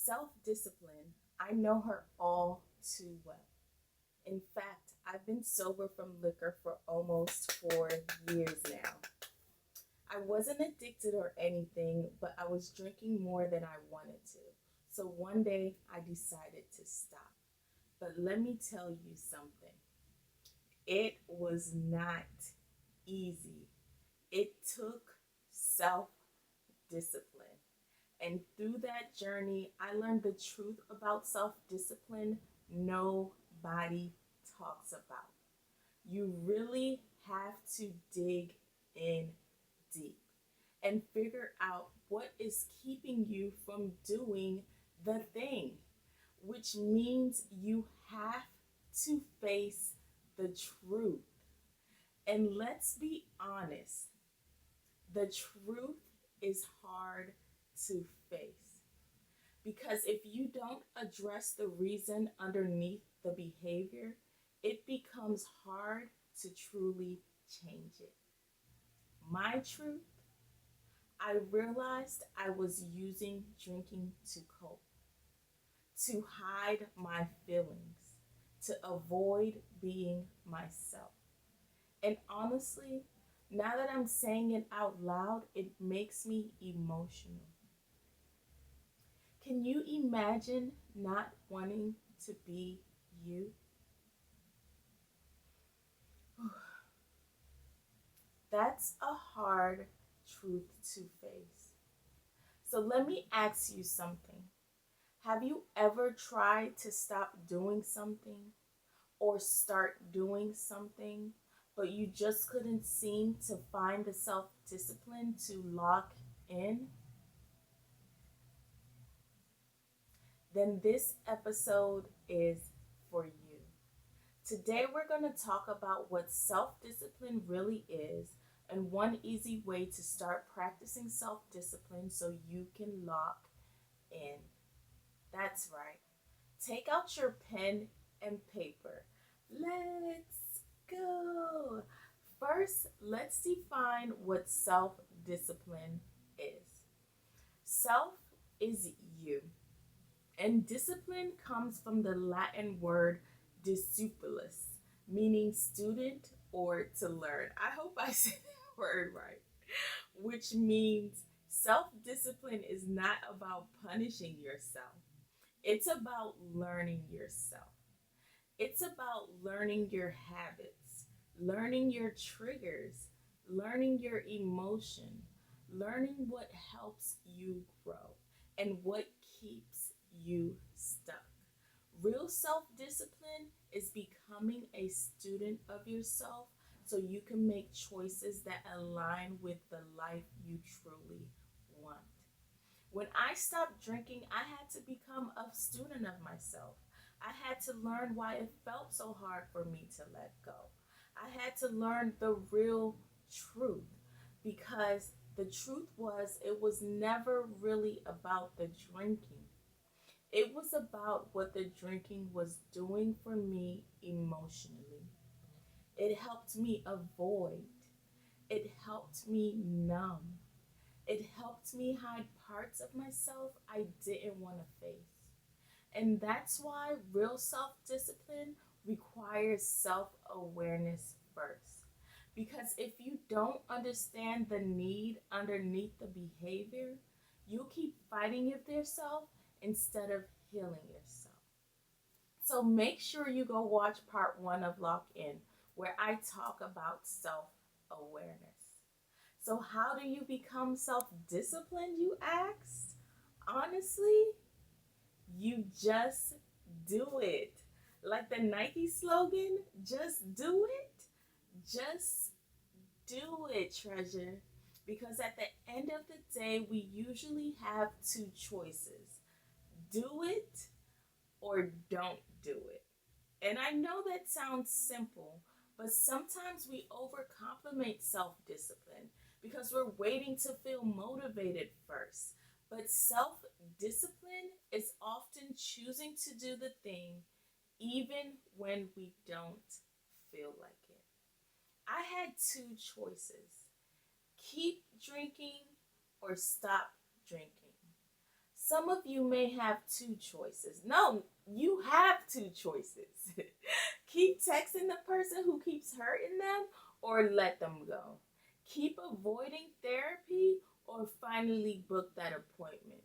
Self-discipline, I know her all too well. In fact, I've been sober from liquor for almost 4 years now. I wasn't addicted or anything, but I was drinking more than I wanted to. So one day I decided to stop. But let me tell you something. It was not easy. It took self discipline. And through that journey, I learned the truth about self discipline nobody talks about. You really have to dig in deep and figure out what is keeping you from doing the thing, which means you have to face the truth. And let's be honest, the truth is hard to face because if you don't address the reason underneath the behavior, it becomes hard to truly change it. My truth, I realized I was using drinking to cope, to hide my feelings, to avoid being myself. And honestly, now that I'm saying it out loud, it makes me emotional. Can you imagine not wanting to be you? That's a hard truth to face. So let me ask you something. Have you ever tried to stop doing something or start doing something, but you just couldn't seem to find the self discipline to lock in? Then this episode is for you. Today, we're going to talk about what self discipline really is and one easy way to start practicing self discipline so you can lock in. That's right. Take out your pen and paper. Let's go. First, let's define what self discipline is. Self is you, and discipline comes from the Latin word discipulus, meaning student or to learn. I hope I said that word right, which means self discipline is not about punishing yourself, it's about learning yourself. It's about learning your habits, learning your triggers, learning your emotion, learning what helps you grow and what keeps you stuck. Real self discipline is becoming a student of yourself so you can make choices that align with the life you truly want. When I stopped drinking, I had to become a student of myself. I had to learn why it felt so hard for me to let go. I had to learn the real truth because the truth was it was never really about the drinking. It was about what the drinking was doing for me emotionally. It helped me avoid. It helped me numb. It helped me hide parts of myself I didn't want to face. And that's why real self discipline requires self awareness first. Because if you don't understand the need underneath the behavior, you'll keep fighting with yourself instead of healing yourself. So make sure you go watch part one of Lock In, where I talk about self awareness. So, how do you become self disciplined, you asked? Honestly, you just do it. Like the Nike slogan, just do it. Just do it, treasure. Because at the end of the day, we usually have two choices: do it or don't do it. And I know that sounds simple, but sometimes we overcomplicate self discipline because we're waiting to feel motivated first. But self discipline is often choosing to do the thing even when we don't feel like it. I had two choices: keep drinking or stop drinking. Some of you may have two choices. No, you have two choices. Keep texting the person who keeps hurting them or let them go. Keep avoiding therapy or finally book that appointment.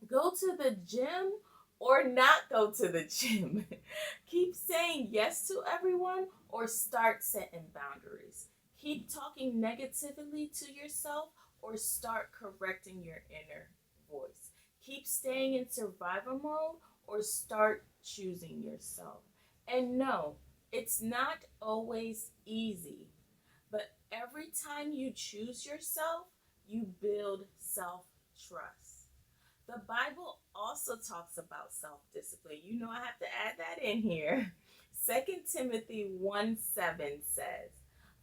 Go to the gym or not go to the gym. Keep saying yes to everyone or start setting boundaries. Keep talking negatively to yourself or start correcting your inner voice. Keep staying in survival mode or start choosing yourself. And no, it's not always easy, but every time you choose yourself, you build self trust. The Bible also talks about self discipline. You know, I have to add that in here. 2 Timothy 1:7 says,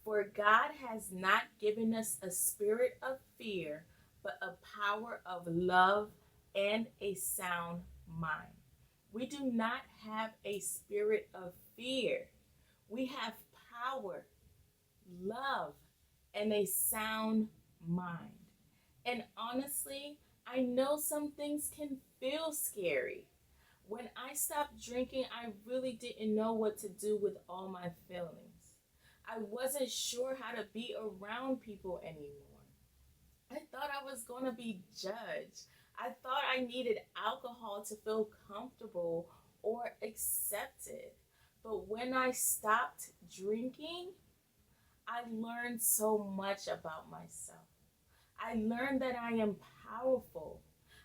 "For God has not given us a spirit of fear, but a power of love and a sound mind." We do not have a spirit of fear, we have power, love, and a sound mind. And honestly, I know some things can feel scary. When I stopped drinking, I really didn't know what to do with all my feelings. I wasn't sure how to be around people anymore. I thought I was going to be judged. I thought I needed alcohol to feel comfortable or accepted. But when I stopped drinking, I learned so much about myself. I learned that I am powerful.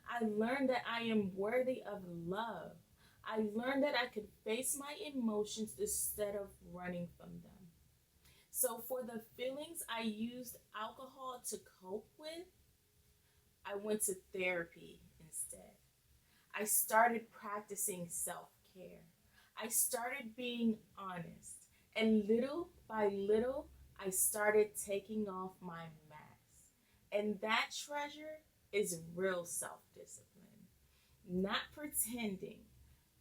I learned that I am worthy of love. I learned that I could face my emotions instead of running from them. So, for the feelings I used alcohol to cope with, I went to therapy instead. I started practicing self care. I started being honest. And little by little, I started taking off my mask. And that treasure is real self discipline. Not pretending,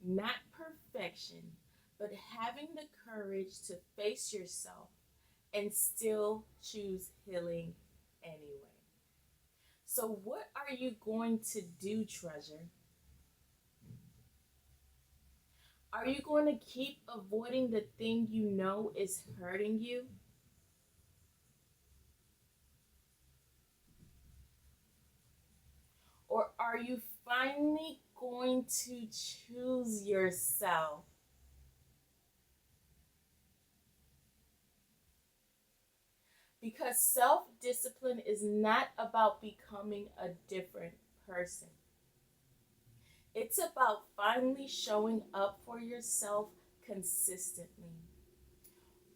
not perfection, but having the courage to face yourself and still choose healing anyway. So, what are you going to do, treasure? Are you going to keep avoiding the thing you know is hurting you? Or are you finally going to choose yourself? Because self discipline is not about becoming a different person, it's about finally showing up for yourself consistently.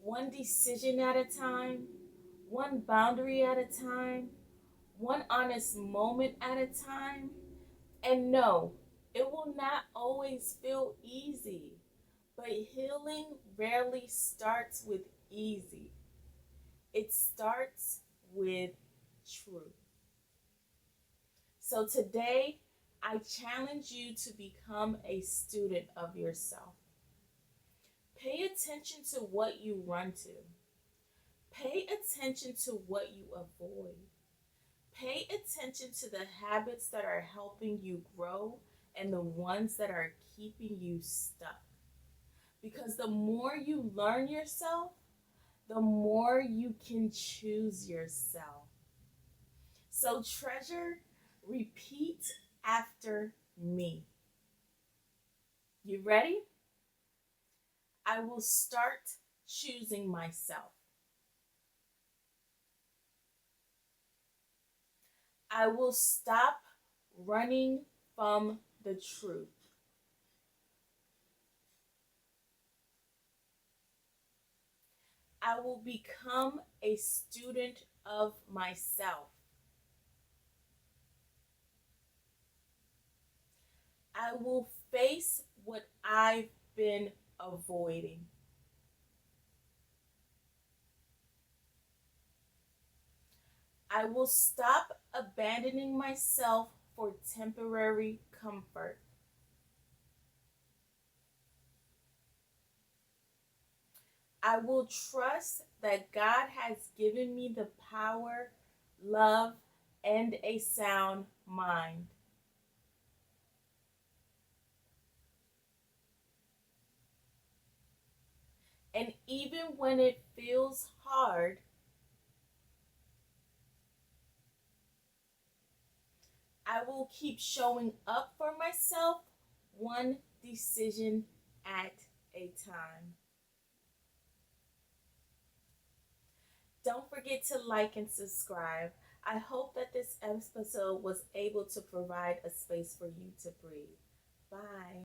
One decision at a time, one boundary at a time, one honest moment at a time. And no, it will not always feel easy, but healing rarely starts with easy. It starts with truth. So today, I challenge you to become a student of yourself. Pay attention to what you run to. Pay attention to what you avoid. Pay attention to the habits that are helping you grow and the ones that are keeping you stuck. Because the more you learn yourself, the more you can choose yourself. So, treasure, repeat after me. You ready? I will start choosing myself. I will stop running from the truth. I will become a student of myself. I will face what I've been avoiding. I will stop abandoning myself for temporary comfort. I will trust that God has given me the power, love, and a sound mind. And even when it feels hard, I will keep showing up for myself, one decision at a time. Don't forget to like and subscribe. I hope that this episode was able to provide a space for you to breathe. Bye.